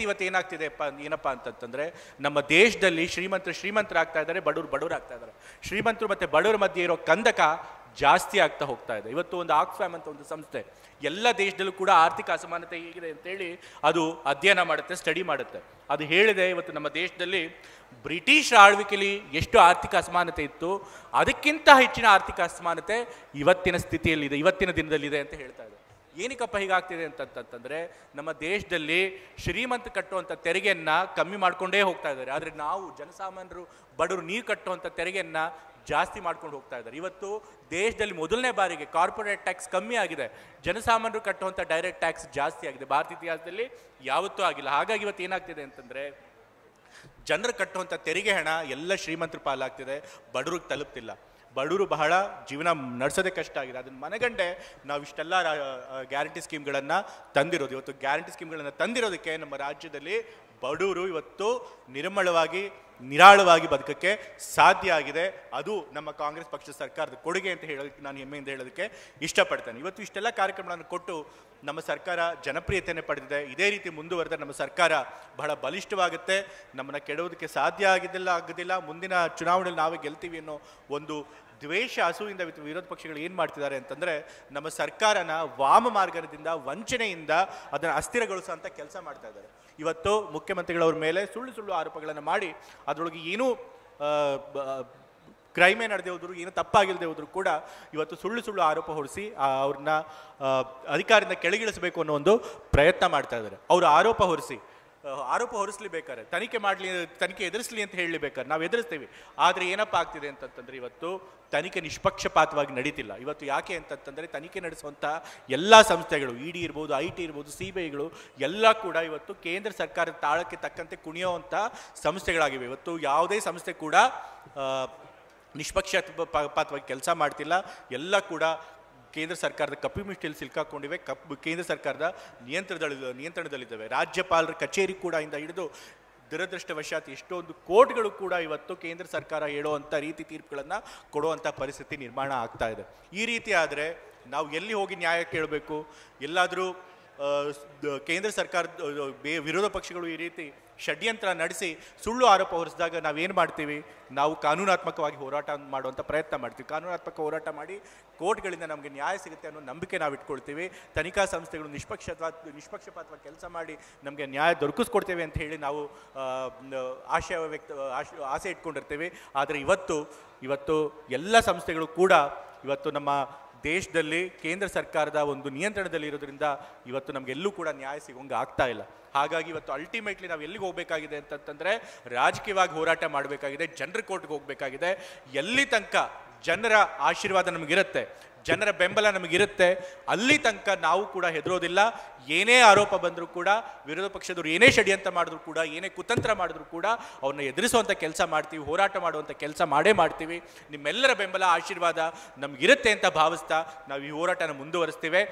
ರೀತಿ ಇವತ್ತು ಏನಪ್ಪ ಅಂತಂತಂದರೆ ನಮ್ಮ ದೇಶದಲ್ಲಿ ಶ್ರೀಮಂತರಾಗ್ತಾ ಇದ್ದಾರೆ, ಬಡವರು ಆಗ್ತಾ ಇದ್ದಾರೆ. ಶ್ರೀಮಂತರು ಮತ್ತು ಬಡವರ ಮಧ್ಯೆ ಇರೋ ಕಂದಕ ಜಾಸ್ತಿ ಆಗ್ತಾ ಹೋಗ್ತಾ ಇದೆ. ಇವತ್ತು ಒಂದು ಆಕ್ಸ್ಫ್ಯಾಮ್ ಅಂತ ಒಂದು ಸಂಸ್ಥೆ ಎಲ್ಲ ದೇಶದಲ್ಲೂ ಕೂಡ ಆರ್ಥಿಕ ಅಸಮಾನತೆ ಹೇಗಿದೆ ಅಂತೇಳಿ ಅದು ಅಧ್ಯಯನ ಮಾಡುತ್ತೆ, ಸ್ಟಡಿ ಮಾಡುತ್ತೆ. ಅದು ಹೇಳಿದೆ ಇವತ್ತು ನಮ್ಮ ದೇಶದಲ್ಲಿ ಬ್ರಿಟಿಷ್ ಆಳ್ವಿಕೆಯಲ್ಲಿ ಎಷ್ಟು ಆರ್ಥಿಕ ಅಸಮಾನತೆ ಇತ್ತು ಅದಕ್ಕಿಂತ ಹೆಚ್ಚಿನ ಆರ್ಥಿಕ ಅಸಮಾನತೆ ಇವತ್ತಿನ ಸ್ಥಿತಿಯಲ್ಲಿದೆ, ಇವತ್ತಿನ ದಿನದಲ್ಲಿದೆ ಅಂತ ಹೇಳ್ತಾ ಇದೆ. ಏನಕ್ಕಪ್ಪ ಹೀಗಾಗ್ತಿದೆ ಅಂತಂತಂದರೆ ನಮ್ಮ ದೇಶದಲ್ಲಿ ಶ್ರೀಮಂತ ಕಟ್ಟುವಂಥ ತೆರಿಗೆಯನ್ನು ಕಮ್ಮಿ ಮಾಡಿಕೊಂಡೇ ಹೋಗ್ತಾ ಇದ್ದಾರೆ. ಆದರೆ ನಾವು ಜನಸಾಮಾನ್ಯರು ಬಡವರು ನೀವು ಕಟ್ಟುವಂಥ ತೆರಿಗೆಯನ್ನು ಜಾಸ್ತಿ ಮಾಡ್ಕೊಂಡು ಹೋಗ್ತಾ ಇದ್ದಾರೆ. ಇವತ್ತು ದೇಶದಲ್ಲಿ ಮೊದಲನೇ ಬಾರಿಗೆ ಕಾರ್ಪೊರೇಟ್ ಟ್ಯಾಕ್ಸ್ ಕಮ್ಮಿ ಆಗಿದೆ, ಜನಸಾಮಾನ್ಯರು ಕಟ್ಟುವಂಥ ಡೈರೆಕ್ಟ್ ಟ್ಯಾಕ್ಸ್ ಜಾಸ್ತಿ ಆಗಿದೆ. ಭಾರತ ಇತಿಹಾಸದಲ್ಲಿ ಯಾವತ್ತೂ ಆಗಿಲ್ಲ. ಹಾಗಾಗಿ ಇವತ್ತು ಏನಾಗ್ತಿದೆ ಅಂತಂದರೆ ಜನರು ಕಟ್ಟುವಂಥ ತೆರಿಗೆ ಹಣ ಎಲ್ಲ ಶ್ರೀಮಂತರ ಪಾಲಾಗ್ತಿದೆ, ಬಡವ್ರಿಗೆ ತಲುಪ್ತಿಲ್ಲ. ಬಡವರು ಬಹಳ ಜೀವನ ನಡೆಸೋದೇ ಕಷ್ಟ ಆಗಿದೆ. ಅದನ್ನು ಮನಗಂಡೆ ನಾವು ಇಷ್ಟೆಲ್ಲ ಗ್ಯಾರಂಟಿ ಸ್ಕೀಮ್ಗಳನ್ನು ತಂದಿರೋದು. ಇವತ್ತು ಗ್ಯಾರಂಟಿ ಸ್ಕೀಮ್ಗಳನ್ನು ತಂದಿರೋದಕ್ಕೆ ನಮ್ಮ ರಾಜ್ಯದಲ್ಲಿ ಬಡವರು ಇವತ್ತು ನಿರ್ಮಲವಾಗಿ ನಿರಾಳವಾಗಿ ಬದುಕಕ್ಕೆ ಸಾಧ್ಯ ಆಗಿದೆ. ಅದು ನಮ್ಮ ಕಾಂಗ್ರೆಸ್ ಪಕ್ಷದ ಸರ್ಕಾರದ ಕೊಡುಗೆ ಅಂತ ಹೇಳೋದಕ್ಕೆ ನಾನು ಹೆಮ್ಮೆಯಿಂದ ಹೇಳೋದಕ್ಕೆ ಇಷ್ಟಪಡ್ತೇನೆ. ಇವತ್ತು ಇಷ್ಟೆಲ್ಲ ಕಾರ್ಯಕ್ರಮಗಳನ್ನು ಕೊಟ್ಟು ನಮ್ಮ ಸರ್ಕಾರ ಜನಪ್ರಿಯತೆಯನ್ನು ಪಡೆದಿದೆ. ಇದೇ ರೀತಿ ಮುಂದುವರೆದ ನಮ್ಮ ಸರ್ಕಾರ ಬಹಳ ಬಲಿಷ್ಠವಾಗುತ್ತೆ. ನಮ್ಮನ್ನು ಕೆಡೋದಕ್ಕೆ ಸಾಧ್ಯ ಆಗೋದಿಲ್ಲ. ಮುಂದಿನ ಚುನಾವಣೆಯಲ್ಲಿ ನಾವೇ ಗೆಲ್ತೀವಿ ಅನ್ನೋ ಒಂದು ದ್ವೇಷ ಹಸುವಿಂದ ವಿರೋಧ ಪಕ್ಷಗಳು ಏನು ಮಾಡ್ತಿದ್ದಾರೆ ಅಂತಂದರೆ ನಮ್ಮ ಸರ್ಕಾರನ ವಾಮ ಮಾರ್ಗದಿಂದ ವಂಚನೆಯಿಂದ ಅದನ್ನು ಅಸ್ಥಿರಗೊಳಿಸುವಂಥ ಕೆಲಸ ಮಾಡ್ತಾ ಇದ್ದಾರೆ. ಇವತ್ತು ಮುಖ್ಯಮಂತ್ರಿಗಳವ್ರ ಮೇಲೆ ಸುಳ್ಳು ಆರೋಪಗಳನ್ನು ಮಾಡಿ ಅದರೊಳಗೆ ಏನೂ ಕ್ರೈಮೇ ನಡೆದೇ ಹೋದ್ರು, ಏನೂ ತಪ್ಪಾಗಿಲ್ಲದೆ ಹೋದ್ರು ಕೂಡ ಇವತ್ತು ಸುಳ್ಳು ಆರೋಪ ಹೊರಿಸಿ ಅವ್ರನ್ನ ಅಧಿಕಾರದಿಂದ ಕೆಳಗಿಳಿಸಬೇಕು ಅನ್ನೋ ಒಂದು ಪ್ರಯತ್ನ ಮಾಡ್ತಾ ಇದ್ದಾರೆ. ಅವರು ಆರೋಪ ಹೊರಿಸ್ಲಿ ಬೇಕಾದ್ರೆ, ತನಿಖೆ ಎದುರಿಸಲಿ ಅಂತ ಹೇಳಲಿಬೇಕಾದ್ರೆ ನಾವು ಎದುರಿಸ್ತೀವಿ. ಆದರೆ ಏನಪ್ಪ ಆಗ್ತಿದೆ ಅಂತಂತಂದರೆ ಇವತ್ತು ತನಿಖೆ ನಿಷ್ಪಕ್ಷಪಾತವಾಗಿ ನಡೀತಿಲ್ಲ. ಇವತ್ತು ಯಾಕೆ ಅಂತಂತಂದರೆ ತನಿಖೆ ನಡೆಸುವಂಥ ಎಲ್ಲ ಸಂಸ್ಥೆಗಳು ED ಇರ್ಬೋದು, IT ಇರ್ಬೋದು, CBIಗಳು ಎಲ್ಲ ಕೂಡ ಇವತ್ತು ಕೇಂದ್ರ ಸರ್ಕಾರದ ತಾಳಕ್ಕೆ ತಕ್ಕಂತೆ ಕುಣಿಯುವಂಥ ಸಂಸ್ಥೆಗಳಾಗಿವೆ. ಇವತ್ತು ಯಾವುದೇ ಸಂಸ್ಥೆ ಕೂಡ ನಿಷ್ಪಕ್ಷಪಾತವಾಗಿ ಕೆಲಸ ಮಾಡ್ತಿಲ್ಲ. ಎಲ್ಲ ಕೂಡ ಕೇಂದ್ರ ಸರ್ಕಾರದ ಕಪಿಮುಷ್ಟಿಯಲ್ಲಿ ಸಿಲ್ಕಾಕೊಂಡಿವೆ, ಕೇಂದ್ರ ಸರ್ಕಾರದ ನಿಯಂತ್ರಣದಲ್ಲಿದ್ದಾವೆ. ರಾಜ್ಯಪಾಲರ ಕಚೇರಿ ಕೂಡ ಇಂದ ಹಿಡಿದು ದುರದೃಷ್ಟವಶಾತ್ ಎಷ್ಟೊಂದು ಕೋರ್ಟ್ಗಳು ಕೂಡ ಇವತ್ತು ಕೇಂದ್ರ ಸರ್ಕಾರ ಹೇಳುವಂಥ ರೀತಿ ತೀರ್ಪುಗಳನ್ನು ಕೊಡುವಂಥ ಪರಿಸ್ಥಿತಿ ನಿರ್ಮಾಣ ಆಗ್ತಾ ಇದೆ. ಈ ರೀತಿ ಆದರೆ ನಾವು ಎಲ್ಲಿ ಹೋಗಿ ನ್ಯಾಯ ಕೇಳಬೇಕು? ಎಲ್ಲಾದರೂ ಕೇಂದ್ರ ಸರ್ಕಾರದ ವಿರೋಧ ಪಕ್ಷಗಳು ಈ ರೀತಿ ಷಡ್ಯಂತ್ರ ನಡೆಸಿ ಸುಳ್ಳು ಆರೋಪ ಹೊರಿಸಿದಾಗ ನಾವೇನು ಮಾಡ್ತೀವಿ? ನಾವು ಕಾನೂನಾತ್ಮಕವಾಗಿ ಹೋರಾಟ ಮಾಡುವಂಥ ಪ್ರಯತ್ನ ಮಾಡ್ತೀವಿ. ಕಾನೂನಾತ್ಮಕ ಹೋರಾಟ ಮಾಡಿ ಕೋರ್ಟ್ಗಳಿಂದ ನಮಗೆ ನ್ಯಾಯ ಸಿಗುತ್ತೆ ಅನ್ನೋ ನಂಬಿಕೆ ನಾವು ಇಟ್ಕೊಳ್ತೀವಿ. ತನಿಖಾ ಸಂಸ್ಥೆಗಳು ನಿಷ್ಪಕ್ಷಪಾತವಾಗಿ ಕೆಲಸ ಮಾಡಿ ನಮಗೆ ನ್ಯಾಯ ದೊರಕಿಸ್ಕೊಡ್ತೇವೆ ಅಂತ ಹೇಳಿ ನಾವು ಆಸೆ ಇಟ್ಕೊಂಡಿರ್ತೀವಿ. ಆದರೆ ಇವತ್ತು ಎಲ್ಲ ಸಂಸ್ಥೆಗಳು ಕೂಡ ಇವತ್ತು ನಮ್ಮ ದೇಶದಲ್ಲಿ ಕೇಂದ್ರ ಸರ್ಕಾರದ ಒಂದು ನಿಯಂತ್ರಣದಲ್ಲಿ ಇರೋದ್ರಿಂದ ಇವತ್ತು ನಮಗೆಲ್ಲೂ ಕೂಡ ನ್ಯಾಯ ಸಿಗೋಂಗೆ ಆಗ್ತಾ ಇಲ್ಲ. ಹಾಗಾಗಿ ಇವತ್ತು ಅಲ್ಟಿಮೇಟ್ಲಿ ನಾವು ಎಲ್ಲಿಗೆ ಹೋಗಬೇಕಾಗಿದೆ ಅಂತಂತಂದರೆ ರಾಜಕೀಯವಾಗಿ ಹೋರಾಟ ಮಾಡಬೇಕಾಗಿದೆ, ಜನರ ಕೋರ್ಟ್ಗೆ ಹೋಗಬೇಕಾಗಿದೆ. ಎಲ್ಲಿ ತನಕ ಜನರ ಆಶೀರ್ವಾದ ನಮಗಿರುತ್ತೆ, ಜನರ ಬೆಂಬಲ ನಮಗಿರುತ್ತೆ, ಅಲ್ಲಿ ತನಕ ನಾವು ಕೂಡ ಹೆದರೋದಿಲ್ಲ. ಏನೇ ಆರೋಪ ಬಂದರೂ ಕೂಡ, ವಿರೋಧ ಪಕ್ಷದವರು ಏನೇ ಷಡ್ಯಂತ್ರ ಮಾಡಿದ್ರು ಕೂಡ, ಏನೇ ಕುತಂತ್ರ ಮಾಡಿದ್ರು ಕೂಡ ಅವ್ರನ್ನ ಎದುರಿಸುವಂಥ ಕೆಲಸ ಮಾಡ್ತೀವಿ, ಹೋರಾಟ ಮಾಡುವಂಥ ಕೆಲಸ ಮಾಡೇ ಮಾಡ್ತೀವಿ. ನಿಮ್ಮೆಲ್ಲರ ಬೆಂಬಲ ಆಶೀರ್ವಾದ ನಮಗಿರುತ್ತೆ ಅಂತ ಭಾವಿಸ್ತಾ ನಾವು ಈ ಹೋರಾಟನ ಮುಂದುವರಿಸ್ತೀವಿ.